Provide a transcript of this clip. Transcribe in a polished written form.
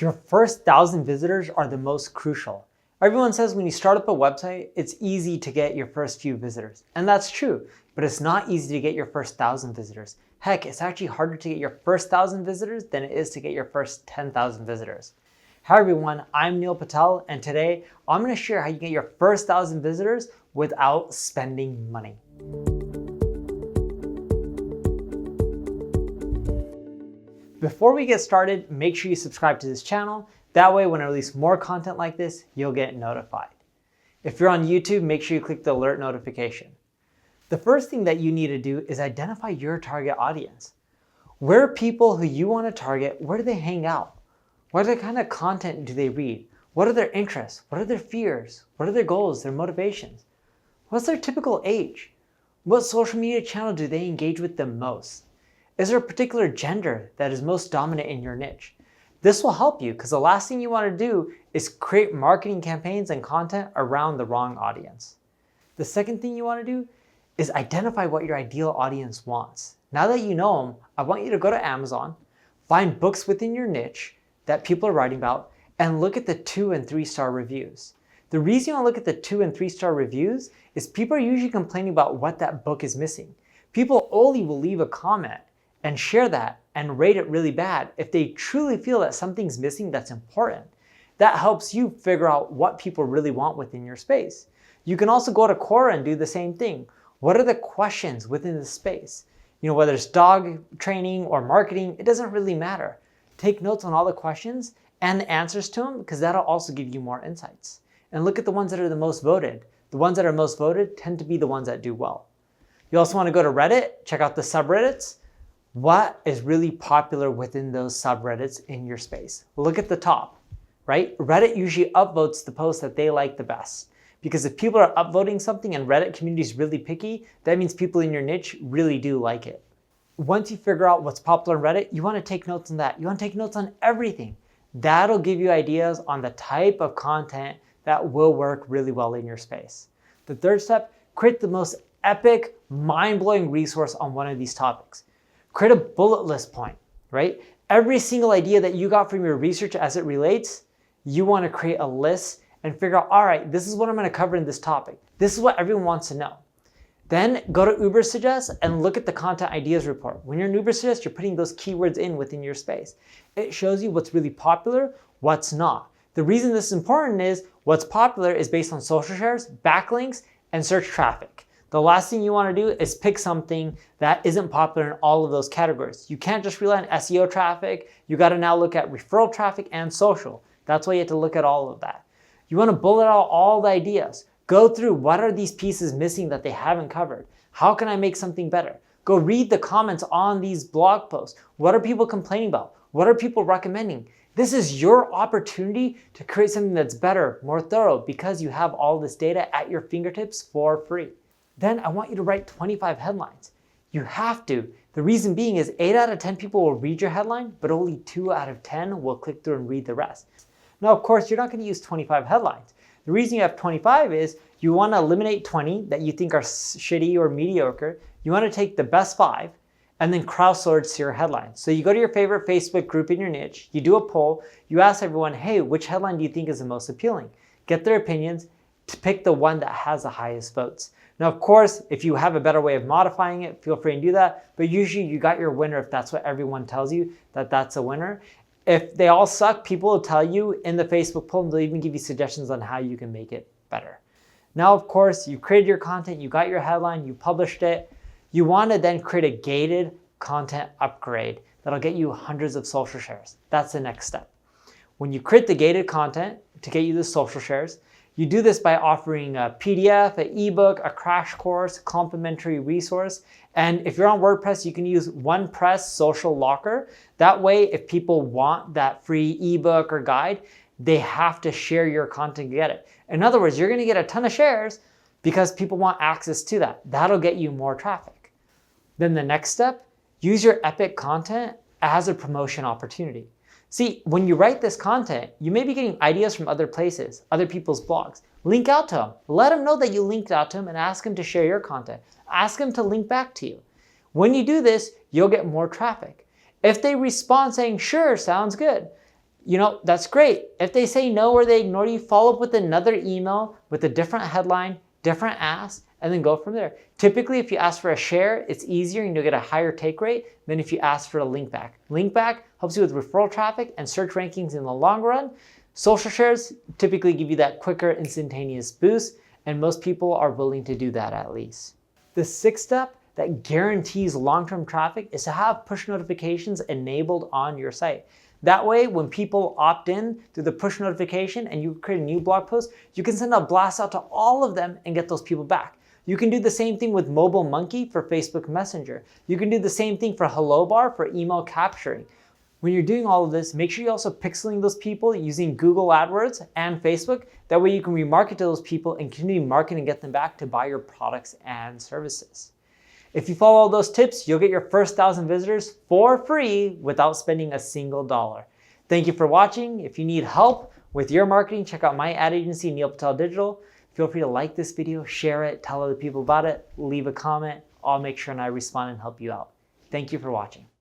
Your first 1,000 visitors are the most crucial. Everyone says when you start up a website, it's easy to get your first few visitors. And that's true, but it's not easy to get your first 1,000 visitors. Heck, it's actually harder to get your first 1,000 visitors than it is to get your first 10,000 visitors. Hi everyone, I'm Patel, and today I'm going to share how you get your first 1,000 visitors without spending money. Before we get started, make sure you subscribe to this channel. That way, when I release more content like this, you'll get notified. If you're on YouTube, make sure you click the alert notification. The first thing that you need to do is identify your target audience. Where are people who you want to target? Where do they hang out? What kind of content do they read? What are their interests? What are their fears? What are their goals, their motivations? What's their typical age? What social media channel do they engage with the most? Is there a particular gender that is most dominant in your niche? This will help you because the last thing you want to do is create marketing campaigns and content around the wrong audience. The second thing you want to do is identify what your ideal audience wants. Now that you know them, I want you to go to Amazon, find books within your niche that people are writing about, and look at the 2- and 3-star reviews. The reason you want to look at the 2- and 3-star reviews is people are usually complaining about what that book is missing. People only will leave a comment and share that and rate it really bad if they truly feel that something's missing that's important. That helps you figure out what people really want within your space. You can also go to Quora and do the same thing. What are the questions within the space? Whether it's dog training or marketing, it doesn't really matter. Take notes on all the questions and the answers to them because that'll also give you more insights. And look at the ones that are the most voted. The ones that are most voted tend to be the ones that do well. You also want to go to Reddit, check out the subreddits. What is really popular within those subreddits in your space? Look at the top, right? Reddit usually upvotes the posts that they like the best. Because if people are upvoting something and Reddit community is really picky, that means people in your niche really do like it. Once you figure out what's popular on Reddit, you want to take notes on that. You want to take notes on everything. That'll give you ideas on the type of content that will work really well in your space. The third step, create the most epic, mind-blowing resource on one of these topics. Create a bullet list point, right? Every single idea that you got from your research as it relates, you want to create a list and figure out, all right, this is what I'm going to cover in this topic. This is what everyone wants to know. Then go to Ubersuggest and look at the content ideas report. When you're in Ubersuggest, you're putting those keywords in within your space. It shows you what's really popular, what's not. The reason this is important is what's popular is based on social shares, backlinks, and search traffic. The last thing you want to do is pick something that isn't popular in all of those categories. You can't just rely on SEO traffic. You got to now look at referral traffic and social. That's why you have to look at all of that. You want to bullet out all the ideas. Go through what are these pieces missing that they haven't covered? How can I make something better? Go read the comments on these blog posts. What are people complaining about? What are people recommending? This is your opportunity to create something that's better, more thorough, because you have all this data at your fingertips for free. Then I want you to write 25 headlines. You have to. The reason being is 8 out of 10 people will read your headline, but only 2 out of 10 will click through and read the rest. Now, of course, you're not going to use 25 headlines. The reason you have 25 is you want to eliminate 20 that you think are shitty or mediocre. You want to take the best 5 and then crowdsource your headlines. So you go to your favorite Facebook group in your niche, you do a poll, you ask everyone, hey, which headline do you think is the most appealing? Get their opinions to pick the one that has the highest votes. Now, of course, if you have a better way of modifying it, feel free to do that. But usually you got your winner if that's what everyone tells you, that that's a winner. If they all suck, people will tell you in the Facebook poll, and they'll even give you suggestions on how you can make it better. Now, of course, you created your content, you got your headline, you published it. You want to then create a gated content upgrade that'll get you hundreds of social shares. That's the next step. When you create the gated content to get you the social shares, you do this by offering a PDF, an ebook, a crash course, complimentary resource. And if you're on WordPress, you can use OnePress Social Locker. That way, if people want that free ebook or guide, they have to share your content to get it. In other words, you're going to get a ton of shares because people want access to that. That'll get you more traffic. Then the next step, use your epic content as a promotion opportunity. See, when you write this content, you may be getting ideas from other places, other people's blogs. Link out to them. Let them know that you linked out to them and ask them to share your content. Ask them to link back to you. When you do this, you'll get more traffic. If they respond saying, sure, sounds good, That's great. If they say no or they ignore you, follow up with another email with a different headline, different ask, and then go from there. Typically, if you ask for a share, it's easier and you'll get a higher take rate than if you ask for a link back. Link back helps you with referral traffic and search rankings in the long run. Social shares typically give you that quicker, instantaneous boost, and most people are willing to do that at least. The sixth step that guarantees long-term traffic is to have push notifications enabled on your site. That way, when people opt in through the push notification and you create a new blog post, you can send a blast out to all of them and get those people back. You can do the same thing with Mobile Monkey for Facebook Messenger. You can do the same thing for Hello Bar for email capturing. When you're doing all of this, make sure you're also pixeling those people using Google AdWords and Facebook. That way you can remarket to those people and continue marketing and get them back to buy your products and services. If you follow all those tips, you'll get your first 1,000 visitors for free without spending a single dollar. Thank you for watching. If you need help with your marketing, check out my ad agency, Neil Patel Digital. Feel free to like this video, share it, tell other people about it, leave a comment. I'll make sure and I respond and help you out. Thank you for watching.